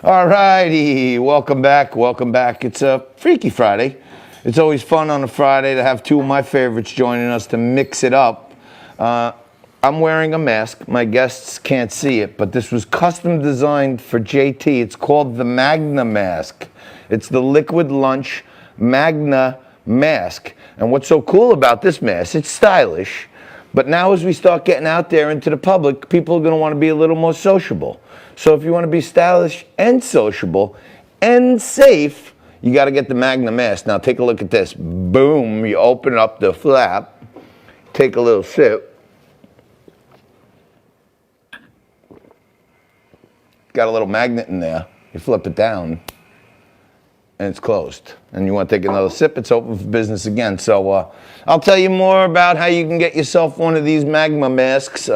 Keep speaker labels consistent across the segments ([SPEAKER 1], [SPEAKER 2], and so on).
[SPEAKER 1] All righty, welcome back, welcome back. It's a Freaky Friday. It's always fun on a Friday to have two of my favorites joining us to mix it up. I'm wearing a mask. My guests can't see it, but this was custom designed for JT. It's called the McDonagh mask. It's the Liquid Lunch McDonagh mask. And what's so cool about this mask, it's stylish, but now as we start getting out there into the public, people are going to want to be a little more sociable. So if you want to be stylish and sociable and safe, you got to get the McDonagh mask. Now take a look at this. Boom, you open up the flap, take a little sip. Got a little magnet in there. You flip it down and it's closed. And you want to take another sip, it's open for business again. So I'll tell you more about how you can get yourself one of these McDonagh masks.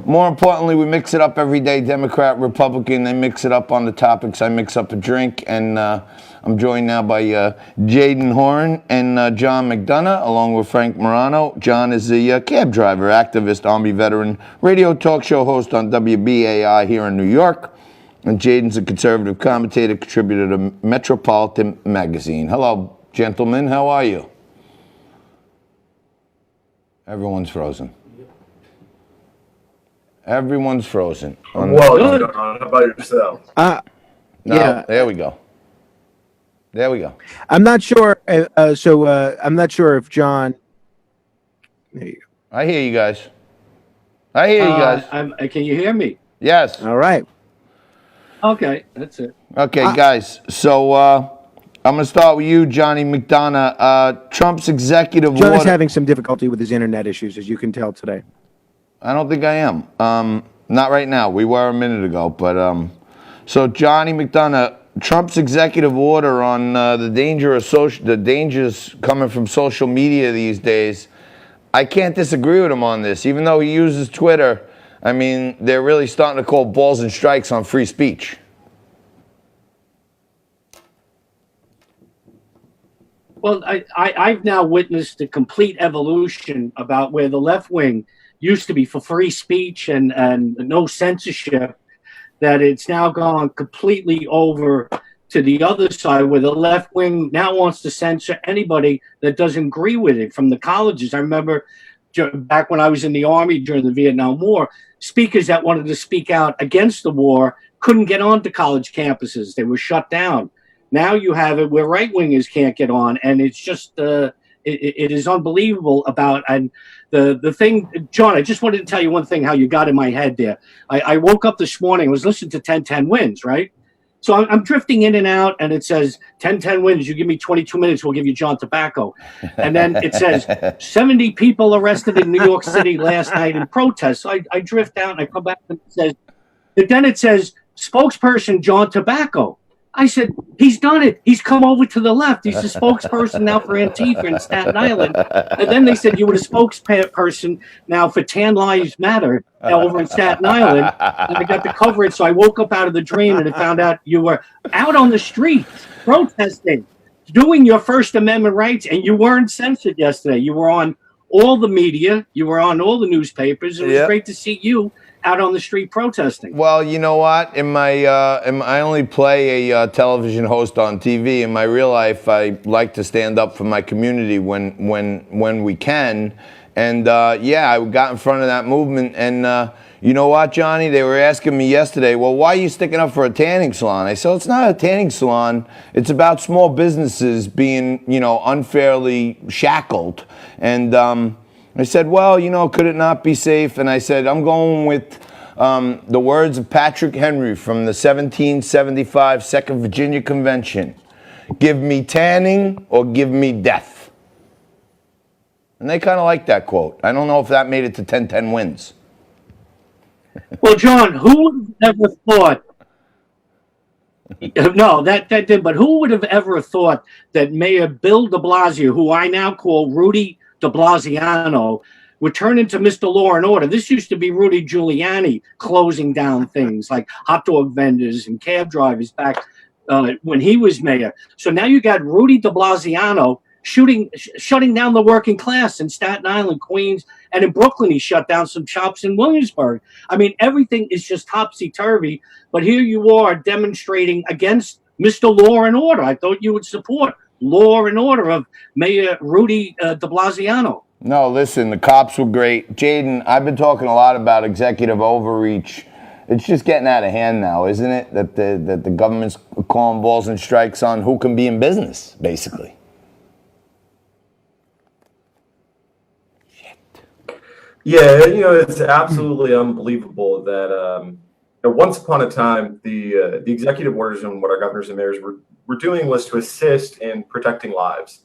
[SPEAKER 1] More importantly, we mix it up every day, Democrat, Republican. They mix it up on the topics. I mix up a drink, and I'm joined now by Jadan Horyn and John McDonagh, along with Frank Morano. John is a cab driver, activist, Army veteran, radio talk show host on WBAI here in New York. And Jaden's a conservative commentator, contributor to Metropolitan Magazine. Hello, gentlemen. How are you? Everyone's frozen. Everyone's frozen.
[SPEAKER 2] Well, John, how about yourself?
[SPEAKER 1] No,
[SPEAKER 3] Yeah.
[SPEAKER 1] there we go. There we go.
[SPEAKER 3] I'm not sure. I'm not sure if John. There you go.
[SPEAKER 1] I hear you guys. I hear you guys.
[SPEAKER 4] Can you hear me?
[SPEAKER 1] Yes.
[SPEAKER 3] All right.
[SPEAKER 4] Okay, that's it.
[SPEAKER 1] Okay, guys. So I'm going to start with you, Johnny McDonagh. Trump's executive
[SPEAKER 3] John is
[SPEAKER 1] order.
[SPEAKER 3] having some difficulty with his internet issues, as you can tell today.
[SPEAKER 1] I don't think I am. Not right now. We were a minute ago, but so Johnny McDonagh, Trump's executive order on the dangers coming from social media these days. I can't disagree with him on this, even though he uses Twitter. I mean, they're really starting to call balls and strikes on free speech.
[SPEAKER 4] Well, I've now witnessed a complete evolution about where the left wing used to be for free speech and no censorship, that it's now gone completely over to the other side, where the left wing now wants to censor anybody that doesn't agree with it from the colleges. I remember back when I was in the Army during the Vietnam War, speakers that wanted to speak out against the war couldn't get onto college campuses. They were shut down. Now you have it where right-wingers can't get on, and it's just it is unbelievable about. And the thing, John, I just wanted to tell you one thing, how you got in my head there. I woke up this morning, I was listening to 10-10 Wins, right? So I'm drifting in and out, and it says 10-10 Wins. You give me 22 minutes, we'll give you John Tobacco. And then it says 70 people arrested in New York City last night in protest. So I drift out, and I come back, and it says spokesperson John Tobacco. I said, he's done it. He's come over to the left. He's the spokesperson now for Antifa in Staten Island. And then they said you were the spokesperson now for Tan Lives Matter over in Staten Island. And I got the coverage. So I woke up out of the dream and I found out you were out on the streets protesting, doing your First Amendment rights, and you weren't censored yesterday. You were on all the media. You were on all the newspapers. It was great to see you out on the street protesting.
[SPEAKER 1] Well, you know what? I only play a television host on TV. In my real life, I like to stand up for my community when we can. And I got in front of that movement. And you know what, Johnny? They were asking me yesterday, well, why are you sticking up for a tanning salon? I said, well, it's not a tanning salon. It's about small businesses being, unfairly shackled. And I said, well, could it not be safe? And I said, I'm going with the words of Patrick Henry from the 1775 Second Virginia Convention. Give me tanning or give me death. And they kind of like that quote. I don't know if that made it to 10-10 Wins.
[SPEAKER 4] Well, John, who would have ever thought? No, that did. But who would have ever thought that Mayor Bill de Blasio, who I now call Rudy de Blasiano, would turn into Mr. Law and Order? This used to be Rudy Giuliani closing down things like hot dog vendors and cab drivers back when he was mayor. So now you got Rudy de Blasiano shutting down the working class in Staten Island, Queens, and in Brooklyn. He shut down some shops in Williamsburg. I mean, everything is just topsy-turvy. But here you are demonstrating against Mr. Law and Order. I thought you would support law and order of Mayor Rudy de Blasio.
[SPEAKER 1] No, listen, the cops were great. Jadan, I've been talking a lot about executive overreach. It's just getting out of hand now, isn't it? That the government's calling balls and strikes on who can be in business, basically.
[SPEAKER 2] Yeah, it's absolutely unbelievable that once upon a time the executive orders and what our governors and mayors were doing was to assist in protecting lives,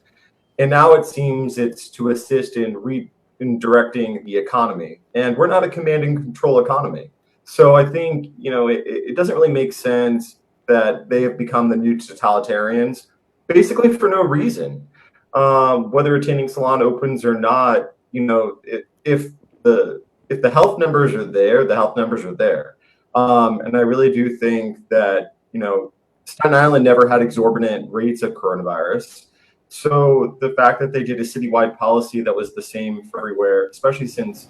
[SPEAKER 2] and now it seems it's to assist in directing the economy. And we're not a command and control economy, so I think it doesn't really make sense that they have become the new totalitarians, basically for no reason. Whether attending salon opens or not, if the health numbers are there, the health numbers are there. And I really do think that, Staten Island never had exorbitant rates of coronavirus. So the fact that they did a citywide policy that was the same for everywhere, especially since,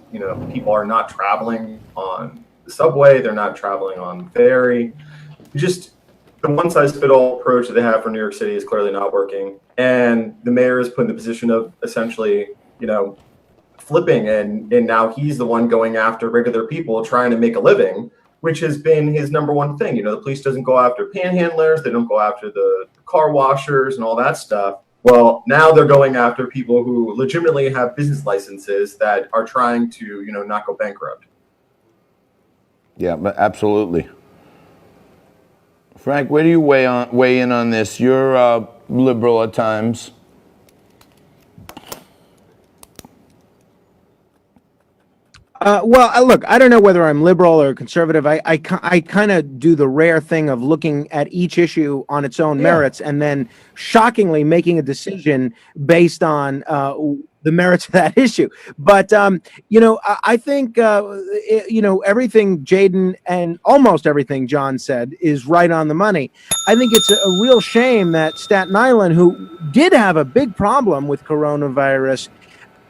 [SPEAKER 2] people are not traveling on the subway, they're not traveling on ferry. Just the one-size-fits-all approach that they have for New York City is clearly not working. And the mayor is put in the position of essentially, flipping, and now he's the one going after regular people trying to make a living, which has been his number one thing. The police doesn't go after panhandlers, they don't go after the car washers and all that stuff. Well, now they're going after people who legitimately have business licenses that are trying to, not go bankrupt.
[SPEAKER 1] Yeah, but absolutely. Frank, where do you weigh in on this? You're liberal at times.
[SPEAKER 3] Well, look, I don't know whether I'm liberal or conservative. I kind of do the rare thing of looking at each issue on its own merits and then shockingly making a decision based on the merits of that issue. But, I think, everything Jadan and almost everything John said is right on the money. I think it's a real shame that Staten Island, who did have a big problem with coronavirus,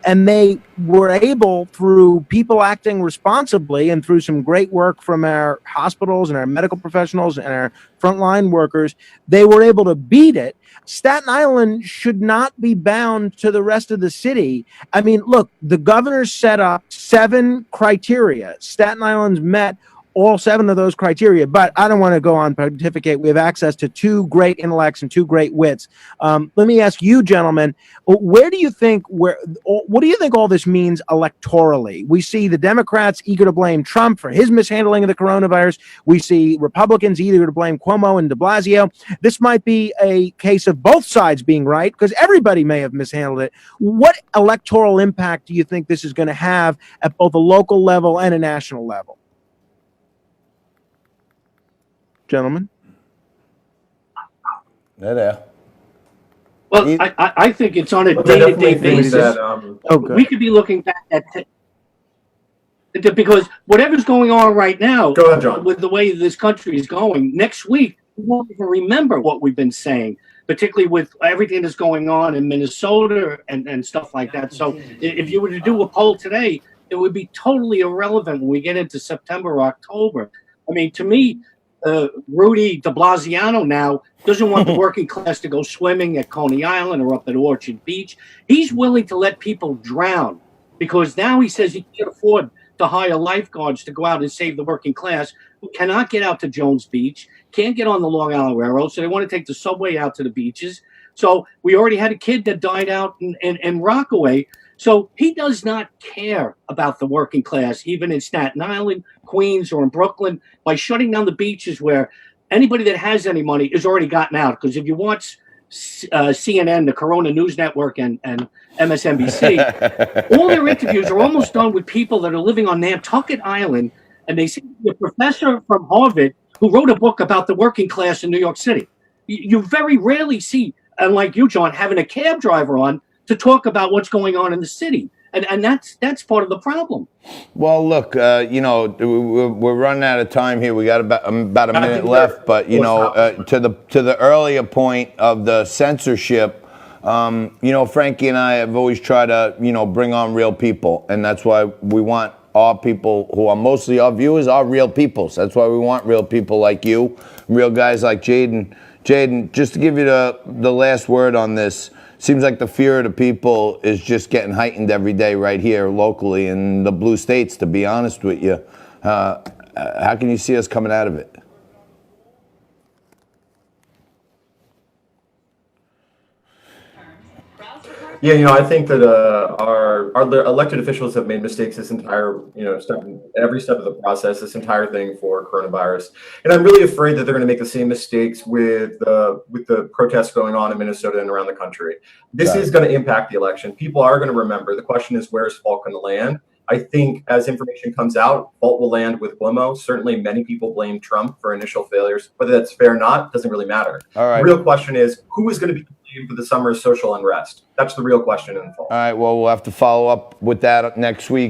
[SPEAKER 3] and they were able, through people acting responsibly and through some great work from our hospitals and our medical professionals and our frontline workers, they were able to beat it. Staten Island should not be bound to the rest of the city. I mean, look, the governor set up 7 criteria. Staten Island's met all 7 of those criteria, but I don't want to go on pontificate. We have access to 2 great intellects and 2 great wits. Let me ask you, gentlemen, what do you think all this means electorally? We see the Democrats eager to blame Trump for his mishandling of the coronavirus. We see Republicans eager to blame Cuomo and de Blasio. This might be a case of both sides being right, because everybody may have mishandled it. What electoral impact do you think this is going to have at both a local level and a national level? Gentlemen?
[SPEAKER 1] There.
[SPEAKER 4] Well, I think it's on a day-to-day basis. We could be looking back at because whatever's going on right now,
[SPEAKER 2] Go ahead, John.
[SPEAKER 4] with the way this country is going, next week we won't even remember what we've been saying, particularly with everything that's going on in Minnesota and stuff like that. So if you were to do a poll today, it would be totally irrelevant when we get into September or October. I mean, to me, Rudy de Blasio now doesn't want the working class to go swimming at Coney Island or up at Orchard Beach. He's willing to let people drown because now he says he can't afford to hire lifeguards to go out and save the working class who cannot get out to Jones Beach, can't get on the Long Island Railroad, so they want to take the subway out to the beaches. So we already had a kid that died out in Rockaway. So he does not care about the working class, even in Staten Island, Queens, or in Brooklyn, by shutting down the beaches where anybody that has any money has already gotten out. Because if you watch CNN, the Corona News Network, and MSNBC, all their interviews are almost done with people that are living on Nantucket Island, and they see a professor from Harvard who wrote a book about the working class in New York City. You very rarely see, unlike you, John, having a cab driver on to talk about what's going on in the city. And that's part of the problem.
[SPEAKER 1] Well, look, we're running out of time here. We got about a minute left, but to the earlier point of the censorship, You know, Frankie and I have always tried to, you know, bring on real people, and that's why we want our people, who are mostly our viewers, are real people. So that's why we want real people like you, real guys like Jadan. Jadan, just to give you the last word on this, seems like the fear of the people is just getting heightened every day right here locally in the blue states, to be honest with you. How can you see us coming out of it?
[SPEAKER 2] Yeah, you know, I think that our elected officials have made mistakes this entire, you know, every step of the process, this entire thing for coronavirus, and I'm really afraid that they're going to make the same mistakes with the protests going on in Minnesota and around the country. This is going to impact the election. People are going to remember. The question is, where is fault going to land? I think as information comes out, fault will land with Cuomo. Certainly, many people blame Trump for initial failures. Whether that's fair or not doesn't really matter.
[SPEAKER 1] All right.
[SPEAKER 2] The real question is, who is going to be blamed for the summer's social unrest? That's the real question in the fall.
[SPEAKER 1] All right, well, we'll have to follow up with that next week.